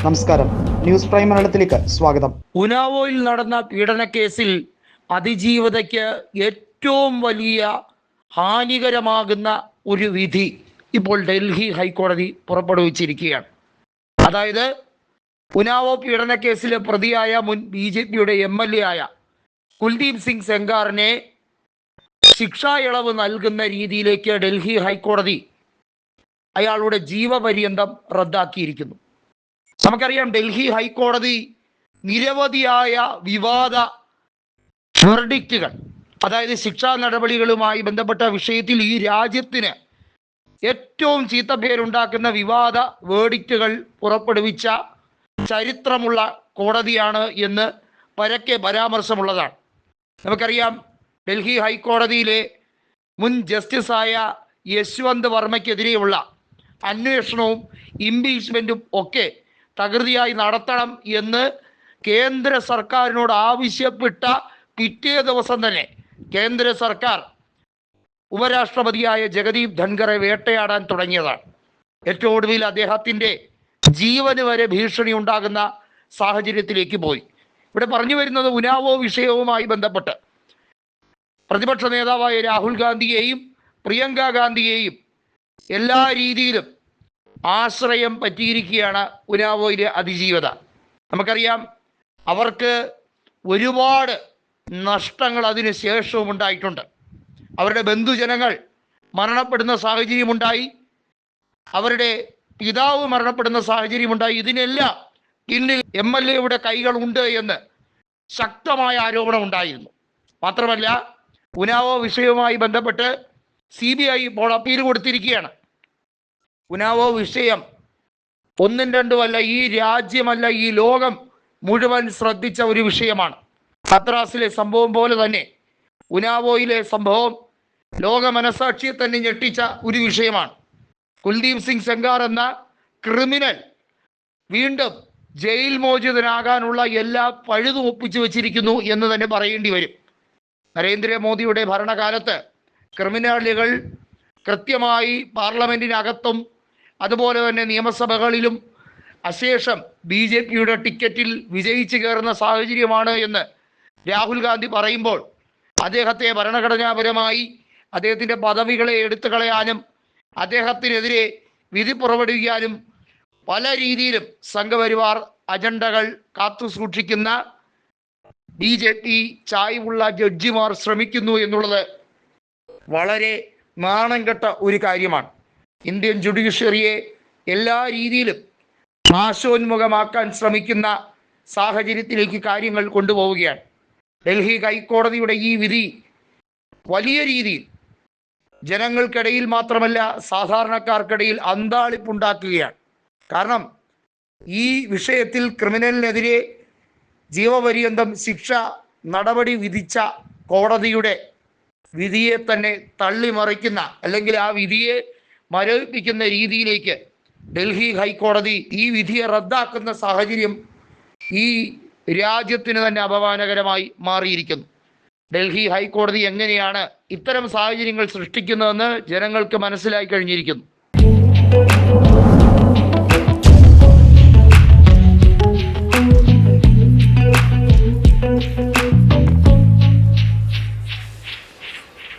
നമസ്കാരം, news prime മലയാളത്തിലേക്ക് സ്വാഗതം. ഉനാവോയിൽ നടന്ന പീഡന കേസിൽ അതിജീവിതയ്ക്ക് ഏറ്റവും വലിയ ഹാനികരമാകുന്ന ഒരു വിധി ഇപ്പോൾ ഡൽഹി ഹൈക്കോടതി പുറപ്പെടുവിച്ചിരിക്കുകയാണ്. അതായത് ഉനാവോ പീഡന കേസിലെ പ്രതിയായ മുൻ BJPയുടെ MLA ആയ കുൽദീപ് സിംഗ് സെങ്കാറിനെ ശിക്ഷാ ഇളവ് നൽകുന്ന രീതിയിലേക്ക് ഡൽഹി ഹൈക്കോടതി അയാളുടെ ജീവപര്യന്തം റദ്ദാക്കിയിരിക്കുന്നു. നമുക്കറിയാം, ഡൽഹി ഹൈക്കോടതി നിരവധിയായ വിവാദ വെർഡിക്റ്റുകൾ, അതായത് ശിക്ഷാ നടപടികളുമായി ബന്ധപ്പെട്ട വിഷയത്തിൽ ഈ രാജ്യത്തിന് ഏറ്റവും ചീത്തപ്പേരുണ്ടാക്കുന്ന വിവാദ വേർഡിക്റ്റുകൾ പുറപ്പെടുവിച്ച ചരിത്രമുള്ള കോടതിയാണ് എന്ന് പരക്കെ പരാമർശമുള്ളതാണ്. നമുക്കറിയാം, ഡൽഹി ഹൈക്കോടതിയിലെ മുൻ ജസ്റ്റിസായ യശ്വന്ത് വർമ്മയ്ക്കെതിരെയുള്ള അന്വേഷണവും ഇംപീച്ച്മെൻറ്റും ഒക്കെ തകൃതിയായി നടത്തണം എന്ന് കേന്ദ്ര സർക്കാരിനോട് ആവശ്യപ്പെട്ട പിറ്റേ ദിവസം തന്നെ കേന്ദ്ര സർക്കാർ ഉപരാഷ്ട്രപതിയായ ജഗദീപ് ധൻഖറെ വേട്ടയാടാൻ തുടങ്ങിയതാണ്. ഏറ്റവും ഒടുവിൽ അദ്ദേഹത്തിൻ്റെ ജീവന് വരെ ഭീഷണി ഉണ്ടാകുന്ന സാഹചര്യത്തിലേക്ക് പോയി. ഇവിടെ പറഞ്ഞു വരുന്നത് ഉനാവോ വിഷയവുമായി ബന്ധപ്പെട്ട് പ്രതിപക്ഷ നേതാവായ രാഹുൽ ഗാന്ധിയെയും പ്രിയങ്ക ഗാന്ധിയെയും എല്ലാ രീതിയിലും ആശ്രയം പറ്റിയിരിക്കുകയാണ് ഉനാവോയിലെ അതിജീവിത. നമുക്കറിയാം, അവർക്ക് ഒരുപാട് നഷ്ടങ്ങൾ അതിന് ശേഷവും ഉണ്ടായിട്ടുണ്ട്. അവരുടെ ബന്ധുജനങ്ങൾ മരണപ്പെടുന്ന സാഹചര്യമുണ്ടായി, അവരുടെ പിതാവ് മരണപ്പെടുന്ന സാഹചര്യമുണ്ടായി. ഇതിനെല്ലാം പിന്നിൽ MLAയുടെ കൈകളുണ്ട് എന്ന് ശക്തമായ ആരോപണം ഉണ്ടായിരുന്നു. മാത്രമല്ല, ഉനാവോ വിഷയവുമായി ബന്ധപ്പെട്ട് CBI ഇപ്പോൾ അപ്പീൽ കൊടുത്തിരിക്കുകയാണ്. ഉനാവോ വിഷയം ഒന്നും രണ്ടുമല്ല, ഈ രാജ്യമല്ല, ഈ ലോകം മുഴുവൻ ശ്രദ്ധിച്ച ഒരു വിഷയമാണ്. ഹത്രാസിലെ സംഭവം പോലെ തന്നെ ഉനാവോയിലെ സംഭവം ലോക മനസാക്ഷിയെ തന്നെ ഞെട്ടിച്ച ഒരു വിഷയമാണ്. കുൽദീപ് സിംഗ് സെങ്കാർ എന്ന ക്രിമിനൽ വീണ്ടും ജയിൽ മോചിതനാകാനുള്ള എല്ലാ പഴുതും ഒപ്പിച്ചു വച്ചിരിക്കുന്നു എന്ന് തന്നെ പറയേണ്ടി വരും. നരേന്ദ്രമോദിയുടെ ഭരണകാലത്ത് ക്രിമിനലുകൾ കൃത്യമായി പാർലമെൻറ്റിനകത്തും അതുപോലെ തന്നെ നിയമസഭകളിലും അശേഷം BJPയുടെ ടിക്കറ്റിൽ വിജയിച്ചു കയറുന്ന സാഹചര്യമാണ് എന്ന് രാഹുൽ ഗാന്ധി പറയുമ്പോൾ അദ്ദേഹത്തെ ഭരണഘടനാപരമായി അദ്ദേഹത്തിൻ്റെ പദവികളെ എടുത്തു കളയാനും അദ്ദേഹത്തിനെതിരെ വിധി പുറപ്പെടുവിക്കാനും പല രീതിയിലും സംഘപരിവാർ അജണ്ടകൾ കാത്തു സൂക്ഷിക്കുന്ന BJP ചായ്വുള്ള ജഡ്ജിമാർ ശ്രമിക്കുന്നു എന്നുള്ളത് വളരെ നാണം കെട്ട ഒരു കാര്യമാണ്. ഇന്ത്യൻ ജുഡീഷ്യറിയെ എല്ലാ രീതിയിലും നാശോന്മുഖമാക്കാൻ ശ്രമിക്കുന്ന സാഹചര്യത്തിലേക്ക് കാര്യങ്ങൾ കൊണ്ടുപോവുകയാണ്. ഡൽഹി ഹൈക്കോടതിയുടെ ഈ വിധി വലിയ രീതിയിൽ ജനങ്ങൾക്കിടയിൽ മാത്രമല്ല സാധാരണക്കാർക്കിടയിൽ അന്താളിപ്പുണ്ടാക്കുകയാണ്. കാരണം ഈ വിഷയത്തിൽ ക്രിമിനലിനെതിരെ ജീവപര്യന്തം ശിക്ഷ നടപടി വിധിച്ച കോടതിയുടെ വിധിയെ തന്നെ തള്ളിമറിക്കുന്ന, അല്ലെങ്കിൽ ആ വിധിയെ മരവിപ്പിക്കുന്ന രീതിയിലേക്ക് ഡൽഹി ഹൈക്കോടതി ഈ വിധിയെ റദ്ദാക്കുന്ന സാഹചര്യം ഈ രാജ്യത്തിന് തന്നെ അപമാനകരമായി മാറിയിരിക്കുന്നു. ഡൽഹി ഹൈക്കോടതി എങ്ങനെയാണ് ഇത്തരം സാഹചര്യങ്ങൾ സൃഷ്ടിക്കുന്നതെന്ന് ജനങ്ങൾക്ക് മനസ്സിലായി കഴിഞ്ഞിരിക്കുന്നു.